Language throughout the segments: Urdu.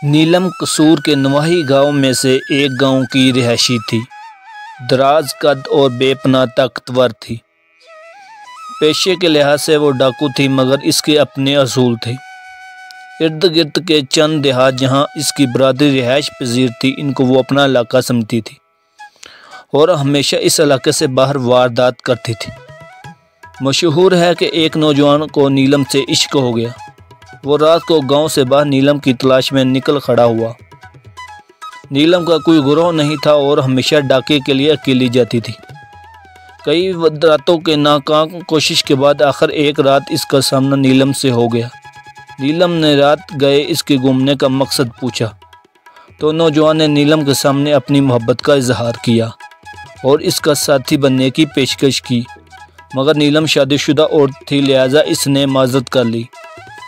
نیلم قصور کے نواحی گاؤں میں سے ایک گاؤں کی رہائشی تھی۔ دراز قد اور بے پناہ طاقتور تھی۔ پیشے کے لحاظ سے وہ ڈاکو تھی، مگر اس کے اپنے اصول تھے۔ ارد گرد کے چند دیہات جہاں اس کی برادری رہائش پذیر تھی، ان کو وہ اپنا علاقہ سمجھتی تھی اور ہمیشہ اس علاقے سے باہر واردات کرتی تھی۔ مشہور ہے کہ ایک نوجوان کو نیلم سے عشق ہو گیا۔ وہ رات کو گاؤں سے باہر نیلم کی تلاش میں نکل کھڑا ہوا۔ نیلم کا کوئی گروہ نہیں تھا اور ہمیشہ ڈاکے کے لیے اکیلی جاتی تھی۔ کئی راتوں کے ناکام کوشش کے بعد آخر ایک رات اس کا سامنا نیلم سے ہو گیا۔ نیلم نے رات گئے اس کے گھومنے کا مقصد پوچھا تو نوجوان نے نیلم کے سامنے اپنی محبت کا اظہار کیا اور اس کا ساتھی بننے کی پیشکش کی، مگر نیلم شادی شدہ عورت تھی، لہٰذا اس نے معذرت کر لی۔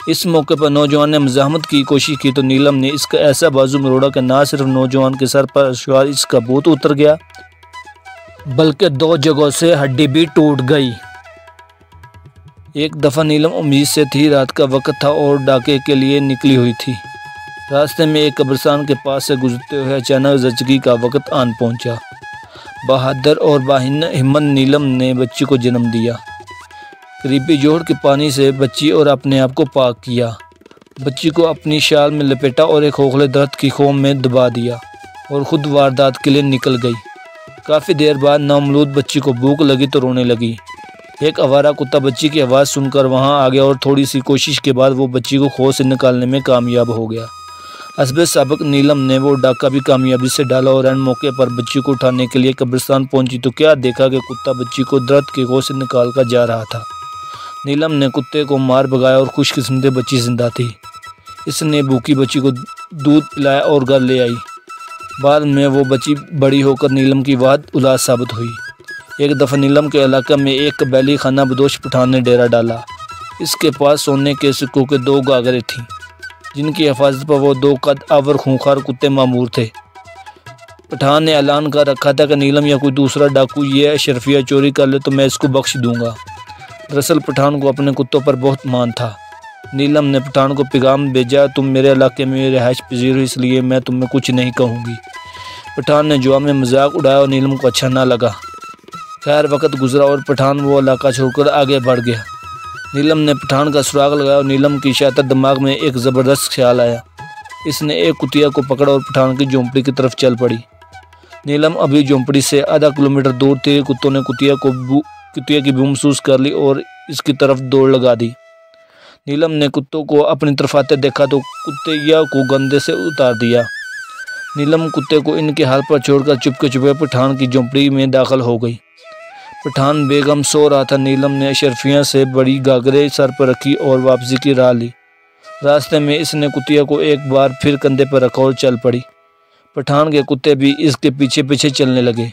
اس موقع پر نوجوان نے مزاحمت کی کوشش کی تو نیلم نے اس کا ایسا بازو مروڑا کہ نہ صرف نوجوان کے سر پر سوار اس کا بھوت اتر گیا بلکہ 2 جگہوں سے ہڈی بھی ٹوٹ گئی۔ ایک دفعہ نیلم امید سے تھی، رات کا وقت تھا اور ڈاکے کے لیے نکلی ہوئی تھی۔ راستے میں ایک قبرستان کے پاس سے گزرتے ہوئے اچانک زچگی کا وقت آن پہنچا۔ بہادر اور باہمت نیلم نے بچی کو جنم دیا۔ قریبی جوہر کے پانی سے بچی اور اپنے آپ کو پاک کیا۔ بچی کو اپنی شال میں لپیٹا اور ایک کھوکھلے درخت کی خم میں دبا دیا اور خود واردات کے لیے نکل گئی۔ کافی دیر بعد نومولود بچی کو بھوک لگی تو رونے لگی۔ ایک آوارہ کتا بچی کی آواز سن کر وہاں آ گیا اور تھوڑی سی کوشش کے بعد وہ بچی کو کھو سے نکالنے میں کامیاب ہو گیا۔ حسب سابق نیلم نے وہ ڈاکہ بھی کامیابی سے ڈالا اور عین موقع پر بچی کو اٹھانے کے لیے قبرستان پہنچی تو کیا دیکھا کہ کتا بچی کو درخت کے کھو سے نکال کر جا رہا تھا۔ نیلم نے کتے کو مار بھگایا اور خوش قسمتی بچی زندہ تھی۔ اس نے بھوکی بچی کو دودھ پلایا اور گھر لے آئی۔ بعد میں وہ بچی بڑی ہو کر نیلم کی واحد اولاد ثابت ہوئی۔ ایک دفعہ نیلم کے علاقے میں ایک قبیلی خانہ بدوش پٹھان نے ڈیرا ڈالا۔ اس کے پاس سونے کے سکوں کے 2 گاگریں تھیں جن کی حفاظت پر وہ 2 قد آور خونخوار کتے مامور تھے۔ پٹھان نے اعلان کر رکھا تھا کہ نیلم یا کوئی دوسرا ڈاکو یہ اشرفیہ چوری کر لے تو میں اس کو بخش دوں گا۔ دراصل پٹھان کو اپنے کتوں پر بہت مان تھا۔ نیلم نے پٹھان کو پیغام بھیجا، تم میرے علاقے میں رہائش پذیر ہو اس لیے میں تمہیں کچھ نہیں کہوں گی۔ پٹھان نے جواب میں مذاق اڑایا اور نیلم کو اچھا نہ لگا۔ خیر وقت گزرا اور پٹھان وہ علاقہ چھوڑ کر آگے بڑھ گیا۔ نیلم نے پٹھان کا سراغ لگایا اور نیلم کی شاطر دماغ میں ایک زبردست خیال آیا۔ اس نے ایک کتیا کو پکڑا اور پٹھان کی جھونپڑی کی طرف چل پڑی۔ نیلم ابھی جھونپڑی سے آدھا کلومیٹر دور تھی۔ کتوں نے کتیا کی بو محسوس کر لی اور اس کی طرف دوڑ لگا دی۔ نیلم نے کتوں کو اپنی طرف آتے دیکھا تو کتیا کو گندے سے اتار دیا۔ نیلم کتے کو ان کے حال پر چھوڑ کر چپکے پٹھان کی جھونپڑی میں داخل ہو گئی۔ پٹھان بیگم سو رہا تھا۔ نیلم نے اشرفیہ سے بڑی گاگریں سر پر رکھی اور واپسی کی راہ لی۔ راستے میں اس نے کتیا کو ایک بار پھر کندھے پر رکھا اور چل پڑی۔ پٹھان کے کتے بھی اس کے پیچھے پیچھے چلنے لگے۔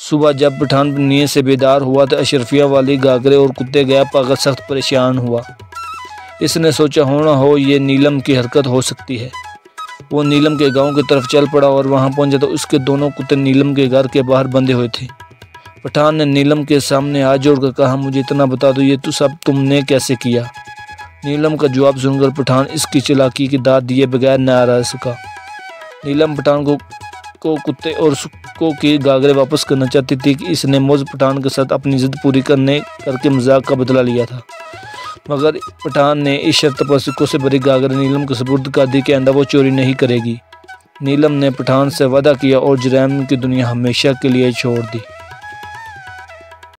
صبح جب پٹھان نیند سے بیدار ہوا تو اشرفیہ والی گاگریں اور کتے غائب پا کر سخت پریشان ہوا۔ اس نے سوچا ہونا ہو یہ نیلم کی حرکت ہو سکتی ہے۔ وہ نیلم کے گاؤں کی طرف چل پڑا اور وہاں پہنچا تو اس کے دونوں کتے نیلم کے گھر کے باہر بندھے ہوئے تھے۔ پٹھان نے نیلم کے سامنے ہاتھ جوڑ کر کہا، مجھے اتنا بتا دو یہ تو سب تم نے کیسے کیا؟ نیلم کا جواب سن کر پٹھان اس کی چالاکی کی داد دیے بغیر نہ رہ سکا۔ نیلم پٹھان کو کتے اور سکوں کی گاگریں واپس کرنا چاہتی تھی کہ اس نے موز پٹھان کے ساتھ اپنی ضد پوری کر کے مذاق کا بدلہ لیا تھا، مگر پٹھان نے اس شرط پر سکوں سے بھری گاگریں نیلم کو سپرد کر دی کہ آئندہ وہ چوری نہیں کرے گی۔ نیلم نے پٹھان سے وعدہ کیا اور جرائم کی دنیا ہمیشہ کے لیے چھوڑ دی۔